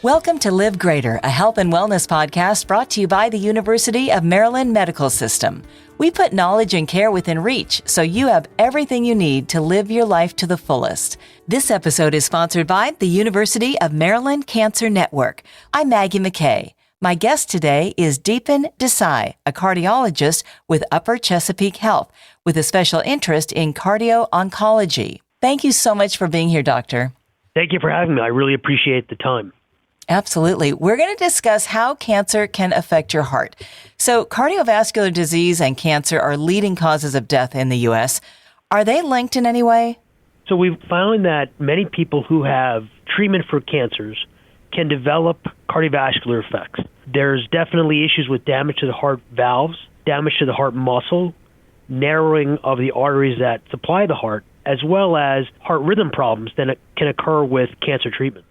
Welcome to Live Greater, a health and wellness podcast brought to you by the University of Maryland Medical System. We put knowledge and care within reach so you have everything you need to live your life to the fullest. This episode is sponsored by the University of Maryland Cancer Network. I'm Maggie McKay. My guest today is Deepan Desai, a cardiologist with Upper Chesapeake Health, with a special interest in cardio-oncology. Thank you so much for being here, Doctor. Thank you for having me. I really appreciate the time. Absolutely. We're going to discuss how cancer can affect your heart. So cardiovascular disease and cancer are leading causes of death in the U.S. Are they linked in any way? So we've found that many people who have treatment for cancers can develop cardiovascular effects. There's definitely issues with damage to the heart valves, damage to the heart muscle, narrowing of the arteries that supply the heart, as well as heart rhythm problems that can occur with cancer treatments.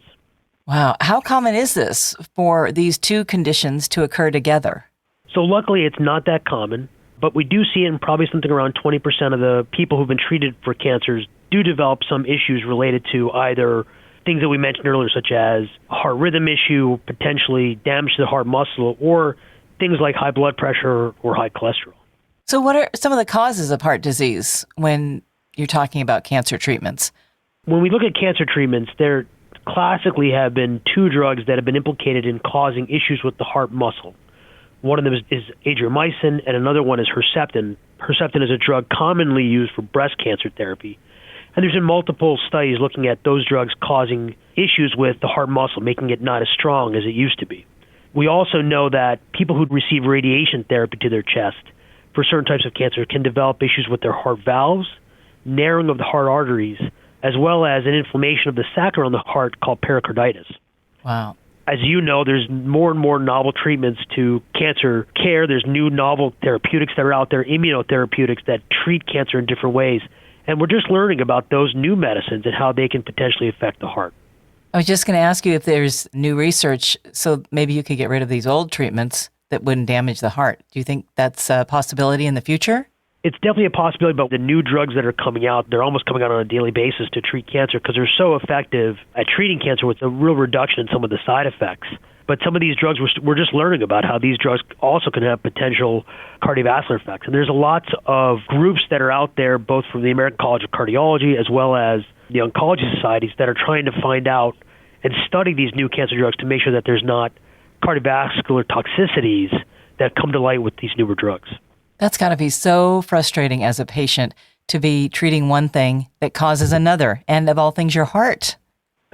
Wow. How common is this for these two conditions to occur together? So luckily, it's not that common, but we do see it in probably something around 20% of the people who've been treated for cancers do develop some issues related to either things that we mentioned earlier, such as a heart rhythm issue, potentially damage to the heart muscle, or things like high blood pressure or high cholesterol. So what are some of the causes of heart disease when you're talking about cancer treatments? When we look at cancer treatments, there classically have been two drugs that have been implicated in causing issues with the heart muscle. One of them is adriamycin, and another one is Herceptin. Herceptin is a drug commonly used for breast cancer therapy. And there's been multiple studies looking at those drugs causing issues with the heart muscle, making it not as strong as it used to be. We also know that people who receive radiation therapy to their chest for certain types of cancer can develop issues with their heart valves, narrowing of the heart arteries, as well as an inflammation of the sac around the heart called pericarditis. Wow. As you know, there's more and more novel treatments to cancer care. There's new novel therapeutics that are out there, immunotherapeutics that treat cancer in different ways. And we're just learning about those new medicines and how they can potentially affect the heart. I was just going to ask you if there's new research, so maybe you could get rid of these old treatments that wouldn't damage the heart. Do you think that's a possibility in the future? It's definitely a possibility, but the new drugs that are coming out, they're almost coming out on a daily basis to treat cancer because they're so effective at treating cancer with a real reduction in some of the side effects. But some of these drugs, we're just learning about how these drugs also can have potential cardiovascular effects. And there's lots of groups that are out there, both from the American College of Cardiology as well as the oncology societies, that are trying to find out and study these new cancer drugs to make sure that there's not cardiovascular toxicities that come to light with these newer drugs. That's got to be so frustrating as a patient to be treating one thing that causes another, and of all things, your heart.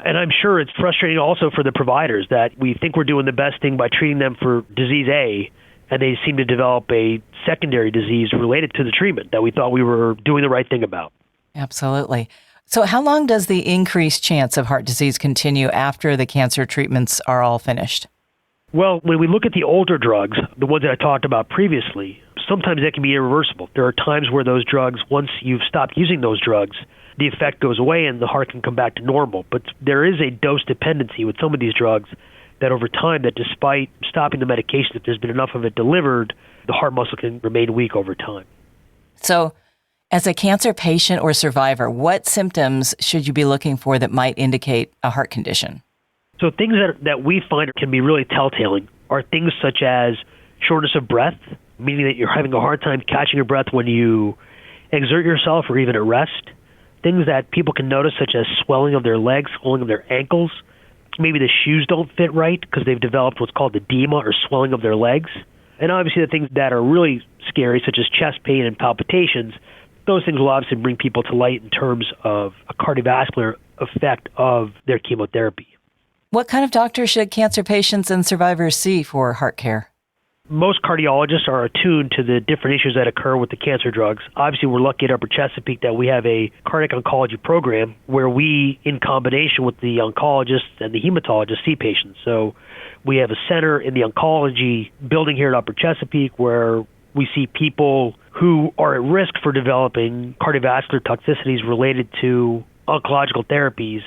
And I'm sure it's frustrating also for the providers that we think we're doing the best thing by treating them for disease A, and they seem to develop a secondary disease related to the treatment that we thought we were doing the right thing about. Absolutely. So how long does the increased chance of heart disease continue after the cancer treatments are all finished? Well, when we look at the older drugs, the ones that I talked about previously, sometimes that can be irreversible. There are times where those drugs, once you've stopped using those drugs, the effect goes away and the heart can come back to normal. But there is a dose dependency with some of these drugs that over time, that despite stopping the medication, if there's been enough of it delivered, the heart muscle can remain weak over time. So as a cancer patient or survivor, what symptoms should you be looking for that might indicate a heart condition? So things that we find can be really telltale are things such as shortness of breath, meaning that you're having a hard time catching your breath when you exert yourself or even at rest. Things that people can notice such as swelling of their legs, swelling of their ankles. Maybe the shoes don't fit right because they've developed what's called edema or swelling of their legs. And obviously the things that are really scary, such as chest pain and palpitations, those things will obviously bring people to light in terms of a cardiovascular effect of their chemotherapy. What kind of doctor should cancer patients and survivors see for heart care? Most cardiologists are attuned to the different issues that occur with the cancer drugs. Obviously, we're lucky at Upper Chesapeake that we have a cardiac oncology program where we, in combination with the oncologists and the hematologists, see patients. So we have a center in the oncology building here at Upper Chesapeake where we see people who are at risk for developing cardiovascular toxicities related to oncological therapies,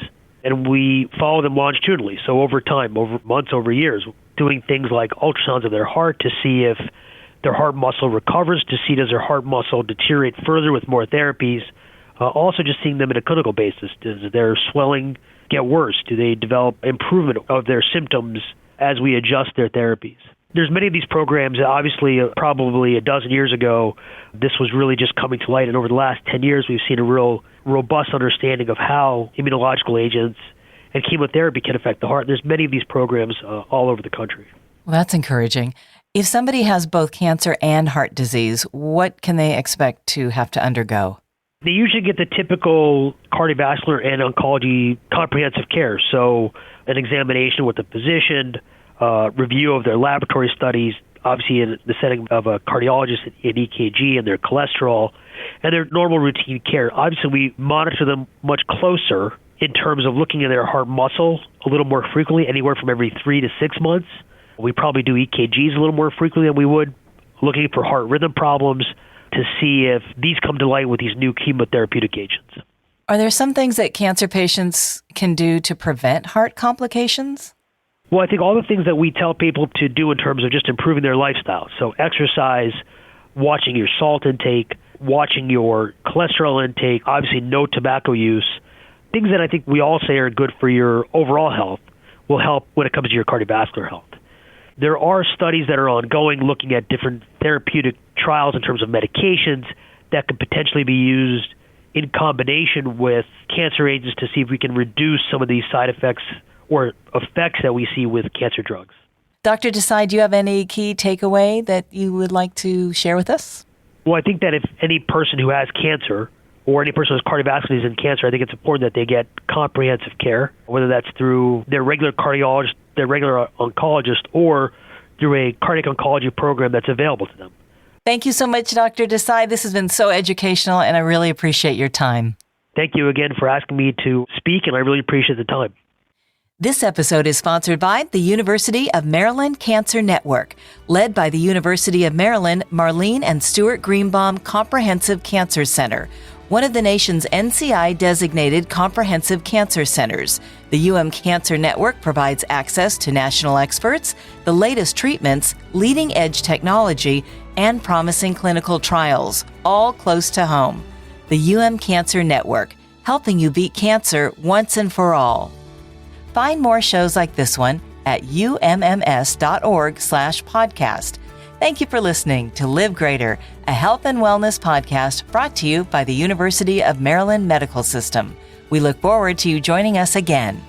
and we follow them longitudinally. So over time, over months, over years, doing things like ultrasounds of their heart to see if their heart muscle recovers, to see does their heart muscle deteriorate further with more therapies, Also, just seeing them in a clinical basis. Does their swelling get worse? Do they develop improvement of their symptoms as we adjust their therapies? There's many of these programs. Obviously, probably a dozen years ago, this was really just coming to light. And over the last 10 years, we've seen a real robust understanding of how immunological agents and chemotherapy can affect the heart. There's many of these programs all over the country. Well, that's encouraging. If somebody has both cancer and heart disease, what can they expect to have to undergo? They usually get the typical cardiovascular and oncology comprehensive care. So an examination with a physician, review of their laboratory studies, obviously in the setting of a cardiologist, an EKG and their cholesterol, and their normal routine care. Obviously, we monitor them much closer in terms of looking at their heart muscle a little more frequently, anywhere from every 3 to 6 months. We probably do EKGs a little more frequently than we would, looking for heart rhythm problems to see if these come to light with these new chemotherapeutic agents. Are there some things that cancer patients can do to prevent heart complications? Well, I think all the things that we tell people to do in terms of just improving their lifestyle. So exercise, watching your salt intake, watching your cholesterol intake, obviously no tobacco use, things that I think we all say are good for your overall health will help when it comes to your cardiovascular health. There are studies that are ongoing looking at different therapeutic trials in terms of medications that could potentially be used in combination with cancer agents to see if we can reduce some of these side effects or effects that we see with cancer drugs. Dr. Desai, do you have any key takeaway that you would like to share with us? Well, I think that if any person who has cancer or any person who has cardiovascular disease and cancer, I think it's important that they get comprehensive care, whether that's through their regular cardiologist, their regular oncologist, or through a cardiac oncology program that's available to them. Thank you so much, Dr. Desai. This has been so educational, and I really appreciate your time. Thank you again for asking me to speak, and I really appreciate the time. This episode is sponsored by the University of Maryland Cancer Network, led by the University of Maryland Marlene and Stuart Greenbaum Comprehensive Cancer Center, one of the nation's NCI-designated comprehensive cancer centers. The UM Cancer Network provides access to national experts, the latest treatments, leading-edge technology, and promising clinical trials, all close to home. The UM Cancer Network, helping you beat cancer once and for all. Find more shows like this one at umms.org/podcast. Thank you for listening to Live Greater, a health and wellness podcast brought to you by the University of Maryland Medical System. We look forward to you joining us again.